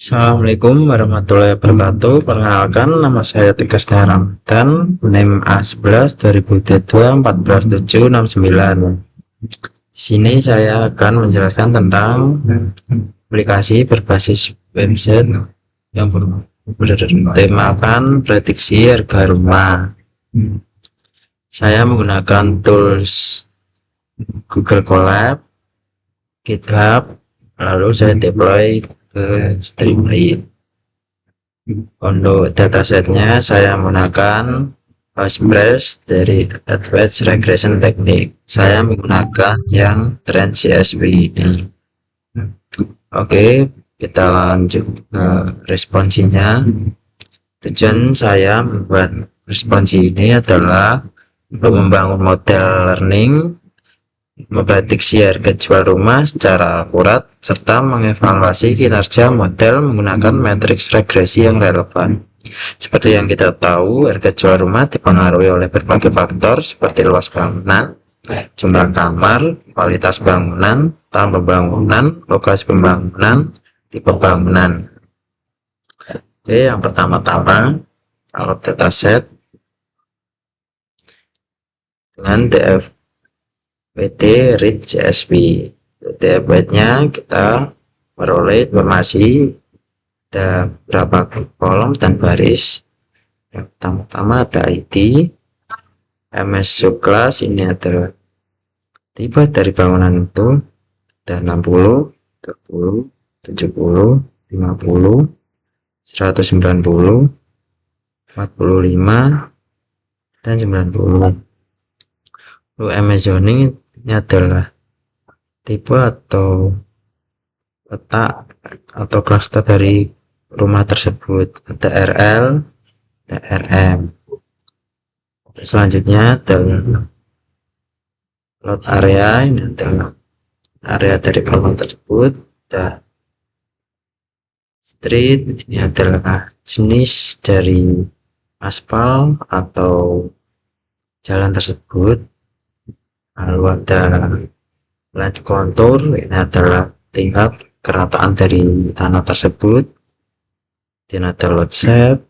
Assalamualaikum warahmatullahi wabarakatuh. Perkenalkan, nama saya Tegas Ramadan, NIM A11 2022 14.769. Di sini saya akan menjelaskan tentang aplikasi berbasis website yang bertemakan prediksi harga rumah. Saya menggunakan tools Google Colab, GitHub, lalu saya deploy ke Streamlit. Untuk datasetnya saya menggunakan Postgres dari Advanced Regression Technique. Saya menggunakan yang Trend CSV ini. Oke, kita lanjut ke responsinya. Tujuan saya membuat responsi ini adalah untuk membangun model learning, memprediksi harga jual rumah secara akurat, serta mengevaluasi kinerja model menggunakan matriks regresi yang relevan. Seperti yang kita tahu, harga jual rumah dipengaruhi oleh berbagai faktor seperti luas bangunan, jumlah kamar, kualitas bangunan, tahun pembangunan, lokasi pembangunan, tipe bangunan. Oke, yang pertama-tama, kalau dataset dengan PT read CSV. TF-nya kita peroleh informasi ada berapa kolom dan baris. Yang pertama ada ID, MS subclass, ini adalah tipe dari bangunan itu, ada 60, 30, 70, 50, 190, 45, dan 90. MS zoning ini adalah tipe atau letak atau cluster dari rumah tersebut, ada RL, ada RM. Selanjutnya adalah lot area, ini adalah area dari bangunan tersebut, ada street, ini adalah jenis dari aspal atau jalan tersebut. Lalu ada line contour, ini adalah tingkat kerataan dari tanah tersebut. Dan ada load shape.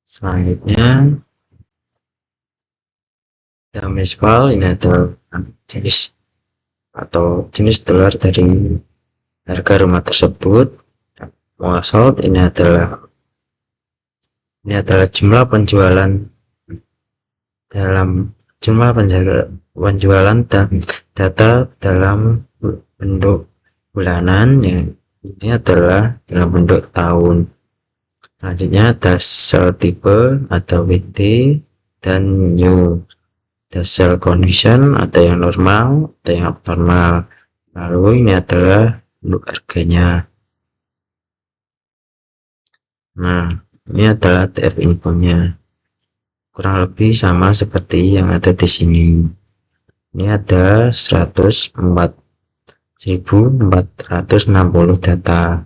Selanjutnya ada mesval, ini adalah jenis atau jenis dolar dari harga rumah tersebut. Threshold, ini adalah jumlah penjualan dalam jumlah penjualan dan data dalam bentuk bulanan, yang ini adalah dalam bentuk tahun. Selanjutnya ada sel type, ada WT dan new. Ada sel condition, ada yang normal, ada yang abnormal. Lalu ini adalah bentuk harganya. Nah, ini adalah TF infonya. Kurang lebih sama seperti yang ada di sini. Ini ada 104.460 data,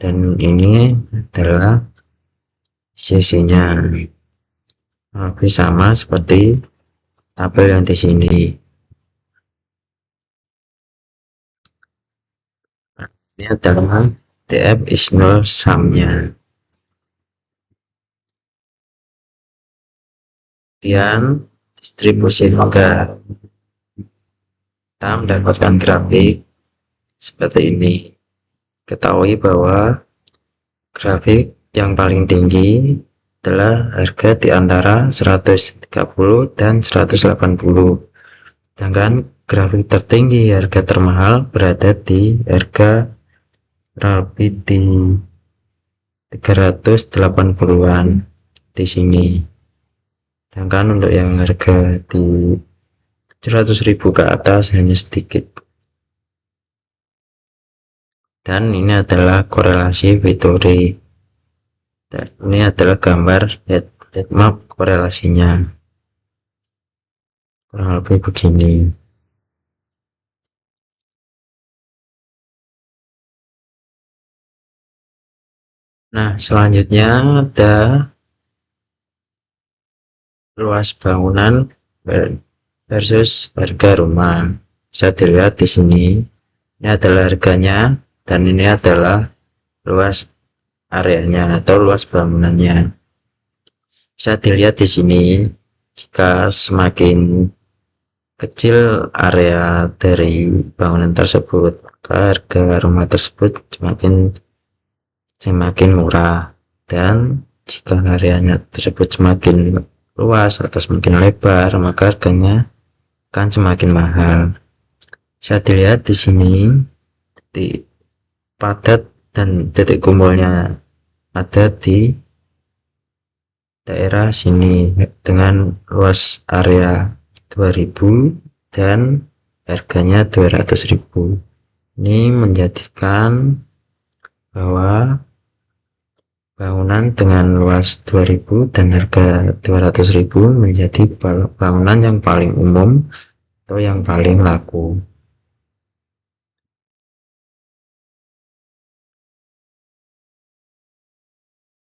dan ini adalah sisinya. Lebih sama seperti tabel yang di sini. Ini adalah TF is null sum-nya. Kemudian distribusi harga, kita mendapatkan grafik seperti ini. Ketahui bahwa grafik yang paling tinggi adalah harga di antara 130 dan 180, sedangkan grafik tertinggi harga termahal berada di harga lebih di 380-an di sini. Sedangkan untuk yang harga di 700.000 ke atas hanya sedikit. Dan ini adalah korelasi Vittori. Dan ini adalah gambar heat map korelasinya. Kurang lebih begini. Nah, selanjutnya ada luas bangunan versus harga rumah. Bisa dilihat di sini. Ini adalah harganya, dan ini adalah luas areanya atau luas bangunannya. Bisa dilihat di sini, jika semakin kecil area dari bangunan tersebut, maka harga rumah tersebut semakin murah, dan jika areanya tersebut semakin luas atau semakin lebar, maka harganya akan semakin mahal. Bisa dilihat di sini, titik padat dan titik kumpulnya ada di daerah sini dengan luas area 2000 dan harganya 200.000. Ini menjadikan bahwa bangunan dengan luas 2000 dan harga 200.000 menjadi bangunan yang paling umum atau yang paling laku.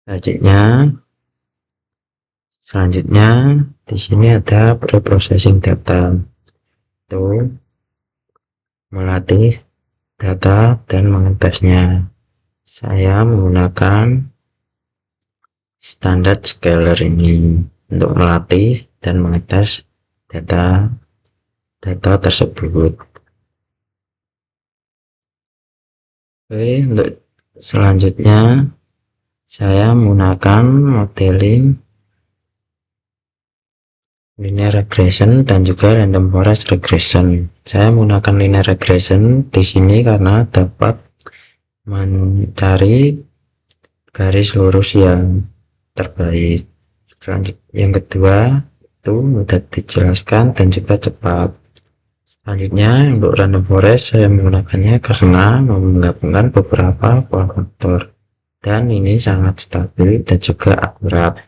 Selanjutnya di sini ada preprocessing data, itu melatih data dan mengetesnya. Saya menggunakan standard scaler ini untuk melatih dan mengetes data tersebut. Oke, untuk selanjutnya saya menggunakan modeling linear regression dan juga random forest regression. Saya menggunakan linear regression di sini karena dapat mencari garis lurus yang terbaik. Yang kedua itu mudah dijelaskan dan juga cepat. Selanjutnya untuk random forest saya menggunakannya karena menggabungkan beberapa pola faktor, dan ini sangat stabil dan juga akurat.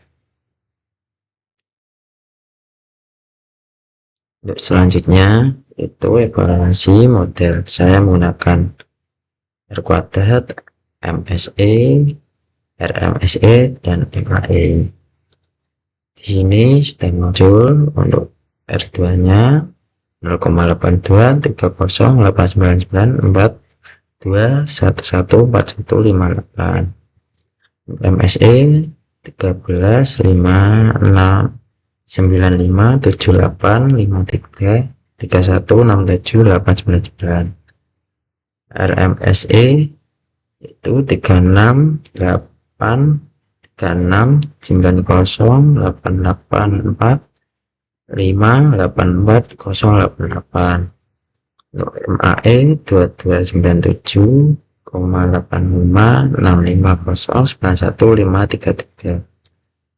Untuk selanjutnya itu evaluasi model. Saya menggunakan R kuadrat, MSE, RMSE, dan MAE. Di sini sudah muncul untuk R2 nya 0,82 30 899 42 11 41 58. MSE 13 56 95 78 53 31 67 899. RMSE itu 36 8 36 90 884 5 84 088. Untuk MAE 2297 85 650 91533.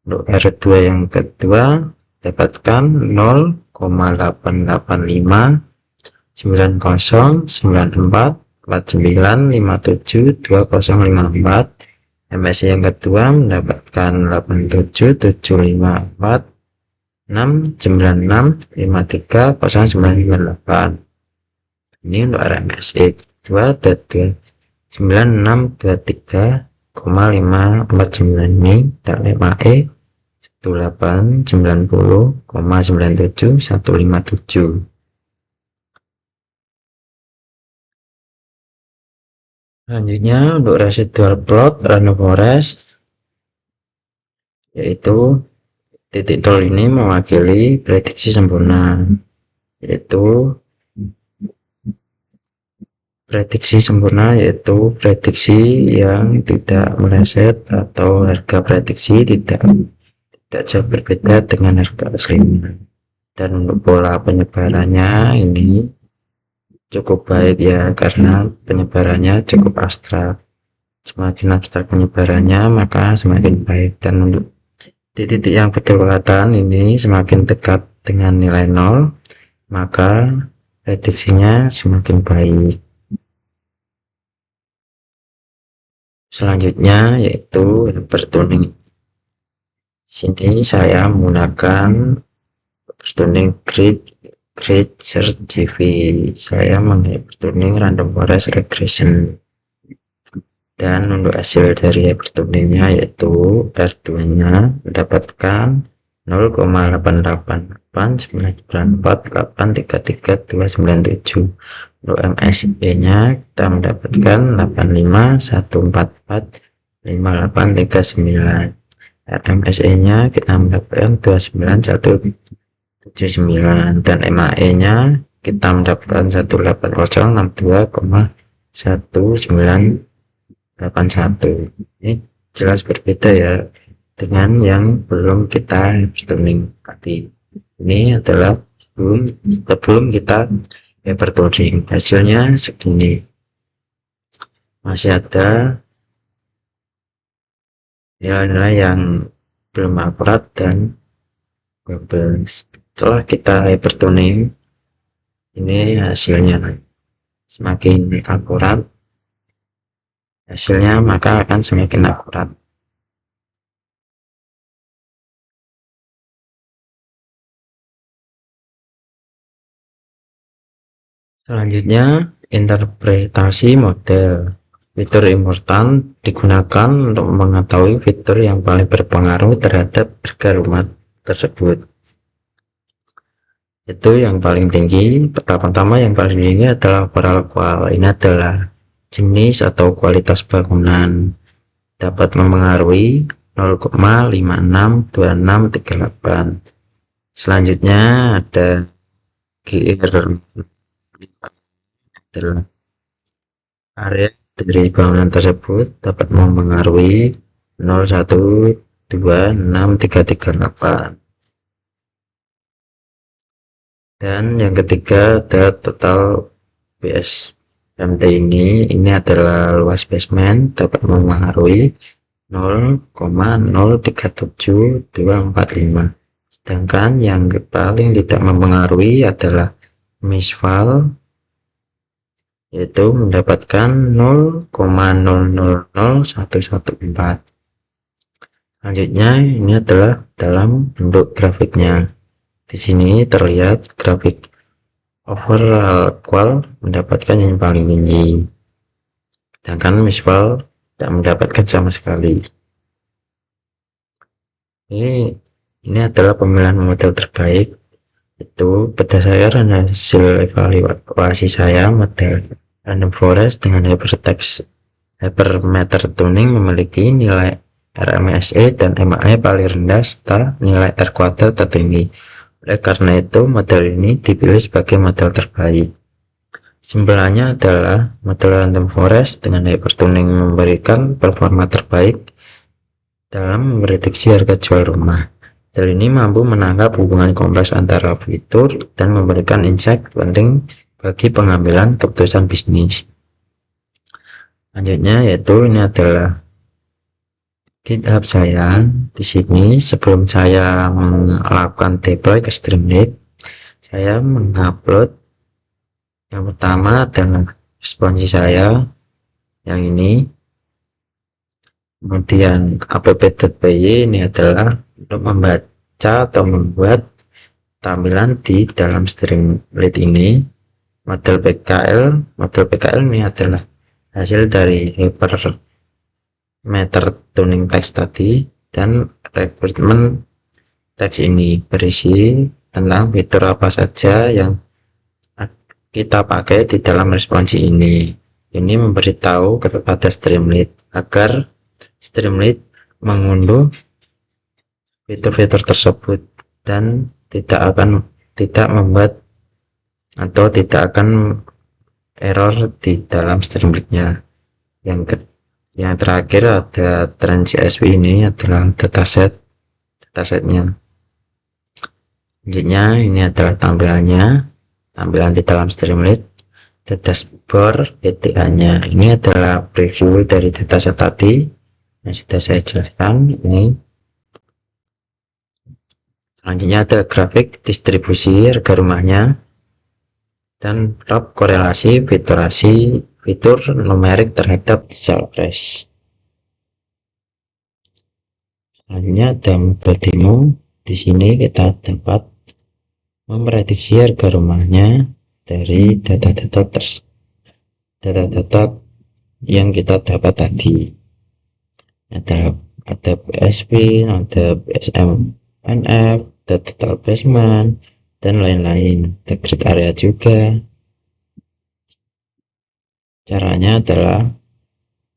Untuk R2 yang kedua dapatkan 0,885 90 94 49 57 2054. MSI yang kedua mendapatkan 87 754 696 53 0998. Ini untuk RMSI 2 dan 9623,549 ini, dan MAE 1890,97 Selanjutnya untuk residual plot random forest, yaitu titik nol ini mewakili prediksi sempurna, yaitu prediksi yang tidak meleset atau harga prediksi tidak jauh berbeda dengan harga aslinya. Dan untuk pola penyebarannya ini cukup baik ya, karena penyebarannya cukup abstrak. Semakin abstrak penyebarannya maka semakin baik, dan untuk titik yang berdekatan ini semakin dekat dengan nilai 0 maka prediksinya semakin baik. Selanjutnya yaitu hypertuning. Sini saya menggunakan hypertuning grid search GV. Saya menghypertuning random forest regression, dan untuk hasil dari hypertuningnya yaitu R2 nya mendapatkan 0,888 994 833 297. Untuk MSE nya kita mendapatkan 851445839. MSE nya kita mendapatkan 29179 dan MAE nya kita mendapatkan 18062,1981. Ini jelas berbeda ya dengan yang belum kita tuning tadi. Ini adalah sebelum kita hypertuning, hasilnya segini. Masih ada nilai-nilai yang belum akurat dan bubble. Setelah kita hypertuning, ini hasilnya semakin akurat, hasilnya maka akan semakin akurat. Selanjutnya, interpretasi model. Fitur important digunakan untuk mengetahui fitur yang paling berpengaruh terhadap harga rumah tersebut. Itu yang paling tinggi. Pertama yang paling tinggi adalah overall qual. Ini adalah jenis atau kualitas bangunan, dapat memengaruhi 0,562638. Selanjutnya ada GR adalah area dari bangunan tersebut, dapat memengaruhi 0,1263338. Dan yang ketiga ada total BSMT. Ini adalah luas basement, dapat memengaruhi 0,037245. Sedangkan yang paling tidak memengaruhi adalah misval, yaitu mendapatkan 0,000114. Selanjutnya ini adalah dalam bentuk grafiknya. Di sini terlihat grafik overall qual mendapatkan yang paling tinggi, sedangkan misval tidak mendapatkan sama sekali. Ini adalah pemilihan model terbaik. Itu berdasarkan hasil evaluasi saya, model random forest dengan hypermeter tuning memiliki nilai RMSE dan MAE paling rendah serta nilai R kuadrat tertinggi. Oleh karena itu, model ini dipilih sebagai model terbaik. Kesimpulannya adalah model random forest dengan hypertuning memberikan performa terbaik dalam memprediksi harga jual rumah. Model ini mampu menangkap hubungan kompleks antara fitur dan memberikan insight penting bagi pengambilan keputusan bisnis. Selanjutnya yaitu ini adalah GitHub saya. Di sini sebelum saya melakukan deploy ke Streamlit, saya mengupload yang pertama adalah responsi saya yang ini. Kemudian app.py ini adalah untuk membaca atau membuat tampilan di dalam Streamlit ini. Model PKL ini adalah hasil dari hypermeter tuning text tadi, dan requirement teks ini berisi tentang fitur apa saja yang kita pakai di dalam responsi ini. Ini memberitahu kepada Streamlit agar Streamlit mengunduh fitur-fitur tersebut dan tidak membuat atau tidak akan error di dalam Streamlit-nya. Yang terakhir ada trend.csv. ini adalah datasetnya. Selanjutnya ini adalah tampilan di dalam Streamlit. Dashboard ETA-nya ini adalah preview dari dataset tadi yang sudah saya jelaskan ini. Selanjutnya ada grafik distribusi harga rumahnya dan log korelasi fitur numerik terhadap sell price. Selanjutnya ada model demo. Di sini kita dapat memprediksi harga rumahnya dari data-data yang kita dapat tadi. Ada PSP, ada BSMNF, ada total basement dan lain-lain. Ada grid area juga. Caranya adalah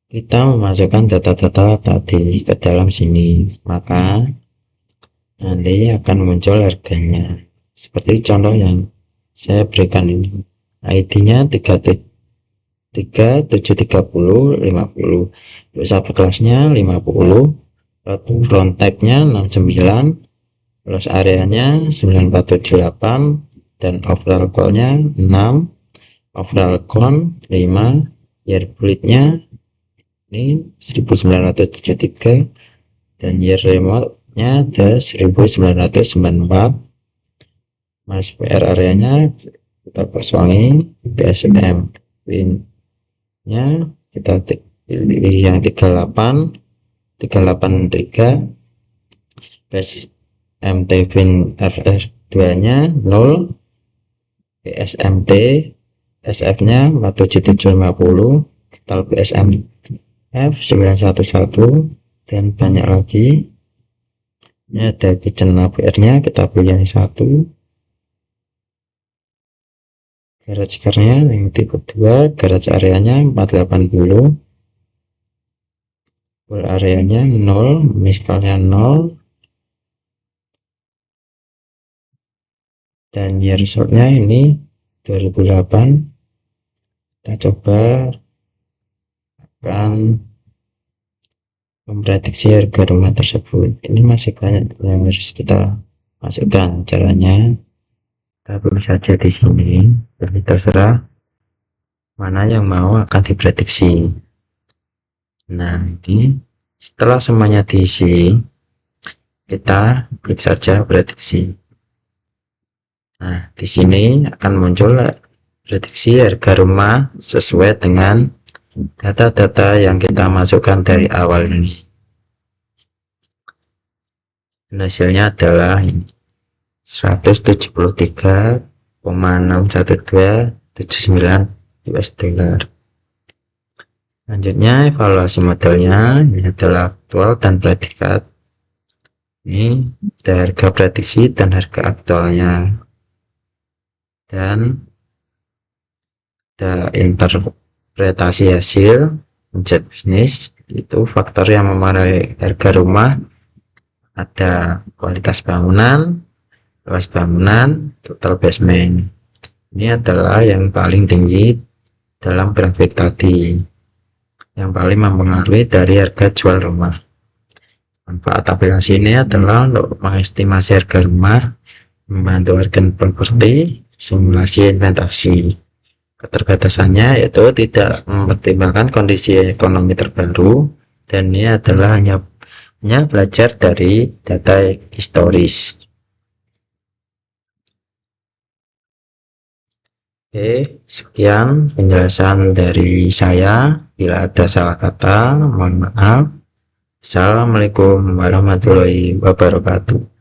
kita memasukkan data-data tadi ke dalam sini, maka nanti akan muncul harganya seperti contoh yang saya berikan ini. ID-nya 373050, untuk subkelasnya kelasnya 50, round type-nya 69, loss areanya 9478, dan overall call-nya 6, overall count 5, year bleed-nya ini 1973, dan year remote-nya ada 1994. Mas PR areanya kita kosongi, BSM win nya kita pilih yang 383, BSMT win RR2 nya 0, BSMT SF nya 47750, total BSMF 911, dan banyak lagi. Ini ada kitchen APR nya, kita pilih yang 1, garage car-nya yang tipe 2, garage areanya 480, full areanya 0, miskalnya 0, dan year result-nya ini 2008. Kita coba akan memprediksi harga rumah tersebut. Ini masih banyak yang harus kita masukkan caranya, tapi saja di sini, jadi terserah mana yang mau akan diprediksi. Nah, ini setelah semuanya diisi, kita klik saja prediksi. Nah, di sini akan muncul prediksi harga rumah sesuai dengan data-data yang kita masukkan dari awal ini. Dan hasilnya adalah ini, 173,61279 US dollar. Selanjutnya evaluasi modelnya, ini adalah aktual dan predikat. Ini ada harga prediksi dan harga aktualnya, dan ada interpretasi hasil menjadi bisnis. Itu faktor yang memengaruhi harga rumah, ada kualitas bangunan, luas bangunan, total basement. Ini adalah yang paling tinggi dalam grafik tadi, yang paling mempengaruhi dari harga jual rumah. Manfaat aplikasi ini adalah untuk mengestimasi harga rumah, membantu agen properti, simulasi investasi. Keterbatasannya yaitu tidak mempertimbangkan kondisi ekonomi terbaru, dan ini adalah hanya belajar dari data historis. Oke, sekian penjelasan dari saya. Bila ada salah kata, mohon maaf. Assalamualaikum warahmatullahi wabarakatuh.